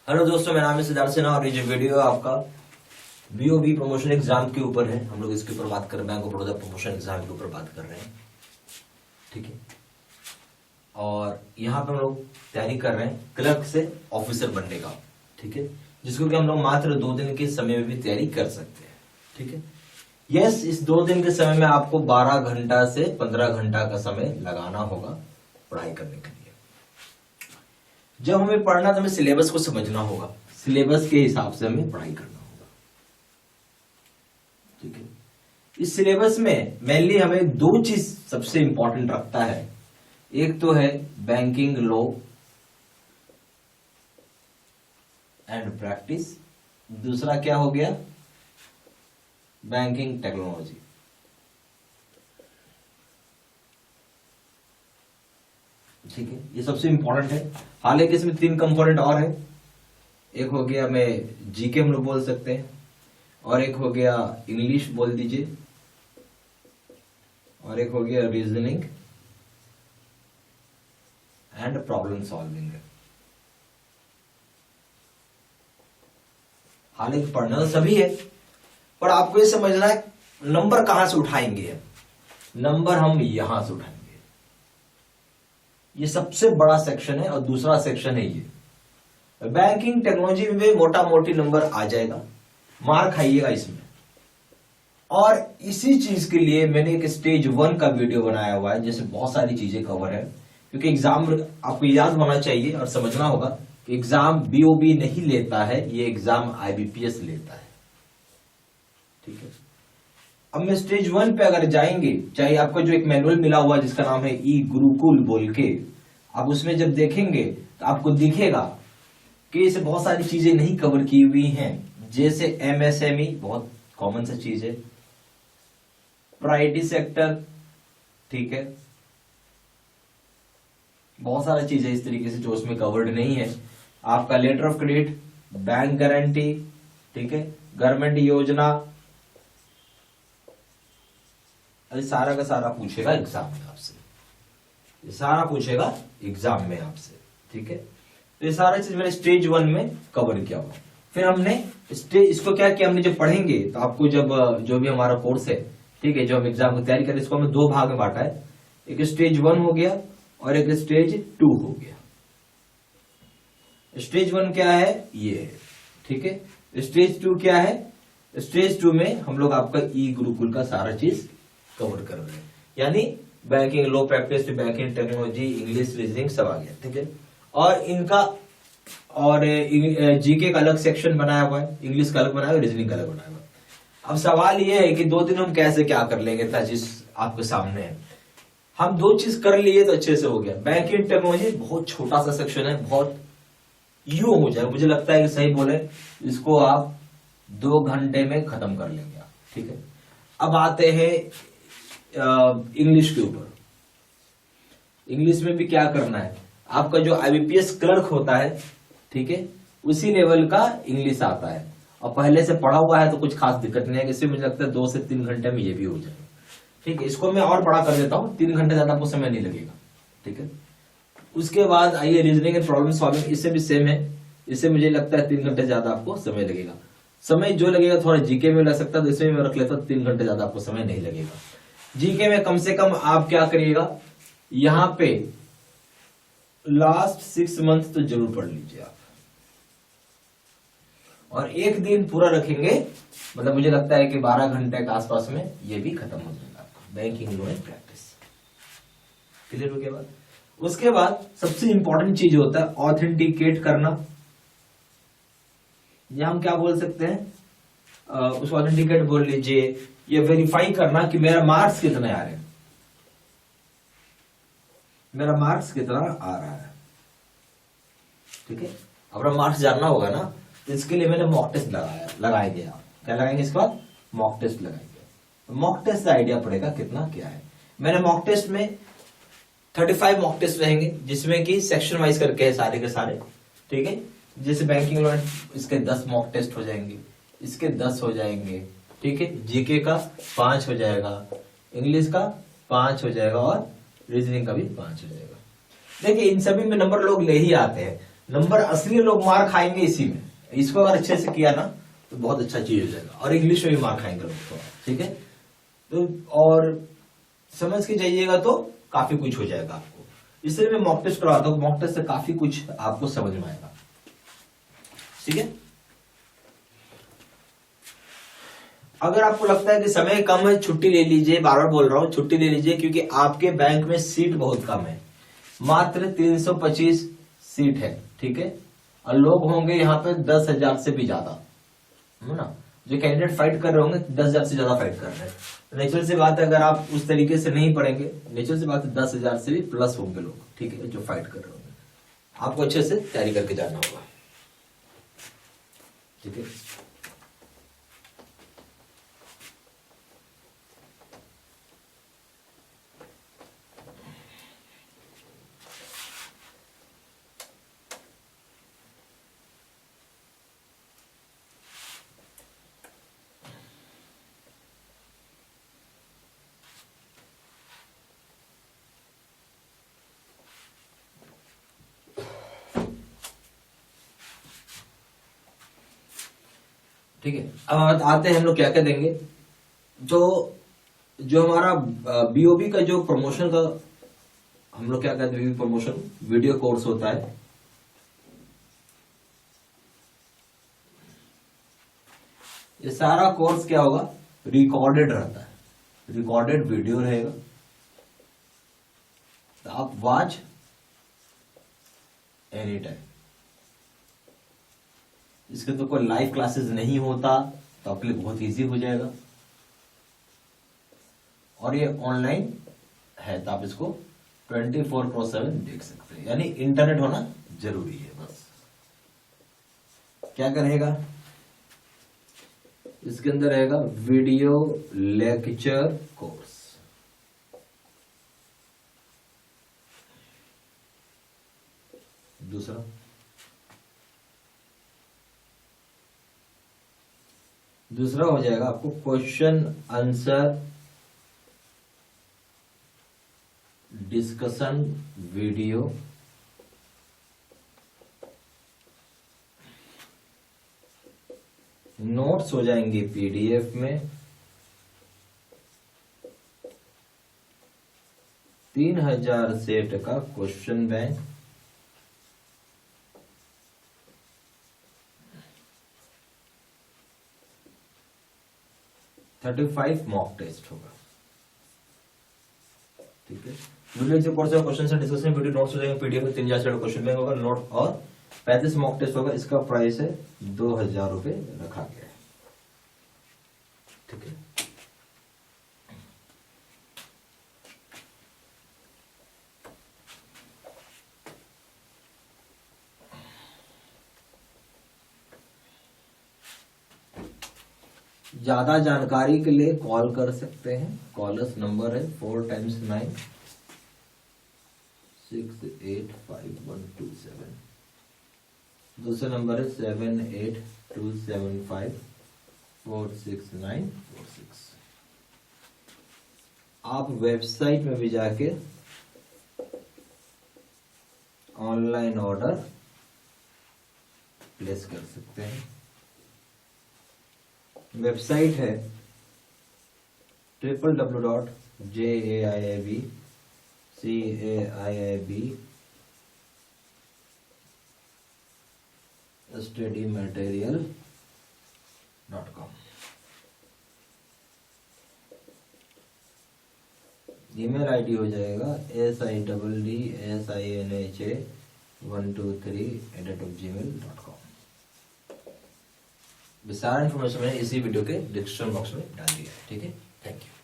Hello दोस्तों, मेरा नाम है सिद्धार्थ सिन्हा और ये जो वीडियो है आपका बीओबी प्रमोशन एग्जाम के ऊपर है। हम लोग इसके ऊपर बात कर रहे हैं, bank of Baroda promotion exam के ऊपर बात कर रहे हैं। ठीक है, और यहाँ पे हम लोग तैयारी कर रहे हैं क्लर्क से ऑफिसर बनने का। ठीक है, जिसको कि हम लोग मात्र 2 दिन के समय में भी तैयारी कर सकते हैं। ठीक है, यस, इस 2 दिन के समय में आपको 12 घंटा से 15 घंटा का समय लगाना होगा पढ़ाई करने के लिए। जब हमें पढ़ना तो हमें सिलेबस को समझना होगा, सिलेबस के हिसाब से हमें पढ़ाई करना होगा। ठीक है, इस सिलेबस में मेनली हमें 2 चीज सबसे इंपॉर्टेंट रखता है। एक तो है बैंकिंग लॉ एंड प्रैक्टिस, दूसरा क्या हो गया, बैंकिंग टेक्नोलॉजी। ठीक है, ये सबसे इंपॉर्टेंट है। हालांकि इसमें 3 कंपोनेंट और है। एक हो गया मैं जीके हम लोग बोल सकते हैं, और एक हो गया इंग्लिश बोल दीजिए, और एक हो गया रीजनिंग एंड प्रॉब्लम सॉल्विंग। हालांकि पढ़ना सभी है, पर आपको ये समझना है नंबर कहां से उठाएंगे। नंबर हम यहां से उठाएंगे। ये सबसे बड़ा सेक्शन है, और दूसरा सेक्शन है ये बैंकिंग टेक्नोलॉजी में मोटा मोटी नंबर आ जाएगा, मार खाइएगा इसमें। और इसी चीज के लिए मैंने एक स्टेज 1 का वीडियो बनाया हुआ है, जिसमें बहुत सारी चीजें कवर है। क्योंकि एग्जाम आपको याद होना चाहिए और समझना होगा कि एग्जाम बीओबी नहीं लेता है, ये एग्जाम आईबीपीएस लेता है। ठीक है, अब मैं स्टेज 1 पे अगर जाएंगे, चाहे आपको जो एक मैनुअल मिला हुआ है जिसका नाम है ई गुरुकुल बोल के, आप उसमें जब देखेंगे तो आपको दिखेगा कि इसे बहुत सारी चीजें नहीं कवर की हुई हैं। जैसे एमएसएमई बहुत कॉमन सा चीज है, प्रायोरिटी सेक्टर, ठीक है, बहुत सारी चीजें इस तरीके से जो उसमें कवर्ड नहीं है। आपका letter of credit, bank guarantee, ठीक है, गवर्नमेंट योजना, अरे सारा का सारा पूछेगा एग्जाम में आपसे, ये सारा पूछेगा एग्जाम में आपसे। ठीक है, तो ये सारा चीज मैंने स्टेज 1 में कवर किया हुआ। फिर हमने इसको क्या किया, हमने जब पढ़ेंगे तो आपको जब जो भी हमारा कोर्स है, ठीक है, जो हम एग्जाम की तैयारी करें, इसको हमने 2 भाग में बांटा है। एक स्टेज 1 हो गया और एक स्टेज 2 हो गया। स्टेज 1 क्या है, ये है। ठीक है, स्टेज 2 क्या है, स्टेज 2 में हम लोग आपका ई गुरुकुल का सारा चीज कवर कर रहे हैं, यानी banking law practice, banking technology, English, reasoning सब आ गया। ठीक है, और इनका और जीके का अलग सेक्शन बनाया हुआ है, इंग्लिश का अलग बनाया हुआ है, रीजनिंग का अलग बनाया हुआ है। अब सवाल यह है कि 2 दिन हम कैसे क्या कर लेंगे, इतना चीज आपके सामने है। हम 2 चीज कर लिए तो अच्छे से हो गया। बैंकिंग टेक्नोलॉजी बहुत छोटा सा सेक्शन है, बहुत यूं हो जाए, मुझे लगता है कि सही बोले, इसको आप 2 घंटे में खत्म कर लेंगे आप। ठीक है, अब आते हैं इंग्लिश के ऊपर। इंग्लिश में भी क्या करना है, आपका जो आईबीपीएस क्लर्क होता है, ठीक है, उसी लेवल का इंग्लिश आता है, और पहले से पढ़ा हुआ है तो कुछ खास दिक्कत नहीं है। इससे मुझे लगता है 2 से 3 घंटे में ये भी हो जाएगा। ठीक है, इसको मैं और बड़ा कर देता हूं, 3 घंटे ज्यादा आपको समय नहीं लगेगा। ठीक है, उसके बाद आइए रीजनिंग एंड प्रॉब्लम सॉल्विंग, इससे भी सेम है, इससे मुझे लगता है 3 घंटे ज्यादा आपको समय लगेगा। समय जो लगेगा थोड़ा जीके में लग सकता है, तो इसमें मैं रख लेता हूं 3 घंटे ज्यादा आपको समय नहीं लगेगा। जीके में कम से कम आप क्या करिएगा, यहां पे लास्ट 6 मंथ तो जरूर पढ़ लीजिए आप, और 1 दिन पूरा रखेंगे, मतलब मुझे लगता है कि 12 घंटे के आसपास में ये भी खत्म हो जाएगा आपका banking law and practice. Clear हो गया बात। उसके बाद सबसे इंपॉर्टेंट चीज होता है ऑथेंटिकेट करना, या हम क्या बोल सकते हैं, उस ऑथेंटिकेट बोल लीजिए, ये वेरीफाई करना कि मेरा मार्क्स कितने आ रहे हैं, मेरा मार्क्स कितना आ रहा है। ठीक है, अपना मार्क्स जानना होगा ना, तो इसके लिए मैंने मॉक टेस्ट लगाएंगे। आप क्या लगाएंगे, इसके बाद मॉक टेस्ट लगाएंगे। मॉक टेस्ट का आइडिया पड़ेगा कितना क्या है। मैंने मॉक टेस्ट में 35 मॉक टेस्ट रहेंगे, जिसमें कि सेक्शन वाइज करके है सारे के सारे। ठीक है, जैसे बैंकिंग लॉ इसके 10 मॉक टेस्ट हो जाएंगे, इसके 10 हो जाएंगे। ठीक है, जीके का 5 हो जाएगा, इंग्लिश का 5 हो जाएगा, और रीजनिंग का भी 5 हो जाएगा। देखिए, इन सभी में नंबर लोग ले ही आते हैं, नंबर असली लोग मार खाएंगे इसी में। इसको अगर अच्छे से किया ना तो बहुत अच्छा चीज हो जाएगा, और इंग्लिश में भी मार खाएंगे लोग तो, ठीक है। तो और समझ के जाइएगा तो काफी कुछ हो जाएगा आपको। इसलिए मैं मॉक टेस्ट करवाता हूँ, मॉक टेस्ट से काफी कुछ आपको समझ में आएगा, ठीक है। अगर आपको लगता है कि समय कम है, छुट्टी ले लीजिए, बार बार बोल रहा हूं छुट्टी ले लीजिए, क्योंकि आपके बैंक में सीट बहुत कम है, मात्र 325 सीट है, ठीक है। और लोग होंगे यहाँ पे 10,000 से भी ज्यादा, है ना। जो कैंडिडेट फाइट कर रहे होंगे 10,000 से ज्यादा फाइट कर रहे हैं। नेचुरल सी बात है, अगर आप उस तरीके से नहीं पढ़ेंगे, नेचुरल सी बात है 10,000 से भी प्लस होंगे लोग, ठीक है, जो फाइट कर रहे होंगे। आपको अच्छे से तैयारी करके जाना होगा, ठीक है। ठीक है, अब आते हैं हम लोग क्या क्या देंगे। जो जो हमारा बीओबी का जो प्रमोशन का हम लोग क्या कहते हैं, प्रमोशन वीडियो कोर्स होता है, ये सारा कोर्स क्या होगा, रिकॉर्डेड रहता है, रिकॉर्डेड वीडियो रहेगा, तो आप वॉच एनी टाइम। इसके तो कोई लाइव क्लासेस नहीं होता, तो आपके लिए बहुत इजी हो जाएगा। और ये ऑनलाइन है, तो आप इसको 24/7 देख सकते हैं, यानी इंटरनेट होना जरूरी है बस। क्या करेगा, इसके अंदर रहेगा वीडियो लेक्चर कोर्स, दूसरा हो जाएगा आपको question answer discussion video, notes हो जाएंगे पीडीएफ में, 3000 सेट का क्वेश्चन बैंक, $35 मॉक टेस्ट होगा, ठीक है। वीडियो कोर्स का क्वेश्चन से डिस्कशन वीडियो नोट्स हो जाएंगे पीडीएफ में, 3000 सेट क्वेश्चन बैंक होगा, नोट और 35 मॉक टेस्ट होगा। इसका प्राइस है 2,000 रुपए रखा गया है, ठीक है। ज्यादा जानकारी के लिए कॉल कर सकते हैं, कॉलर्स नंबर है 4 × 9 685-127, दूसरा नंबर है 78-275-46946। आप वेबसाइट में भी जाके ऑनलाइन ऑर्डर प्लेस कर सकते हैं। वेबसाइट है www.jaiibcaibstudymaterial.com। ईमेल आईडी हो जाएगा siddsinh123@gmail.com। सारा इन्फॉर्मेशन मैंने इसी वीडियो के डिस्क्रिप्शन बॉक्स में डाल दिया है, ठीक है। Thank you.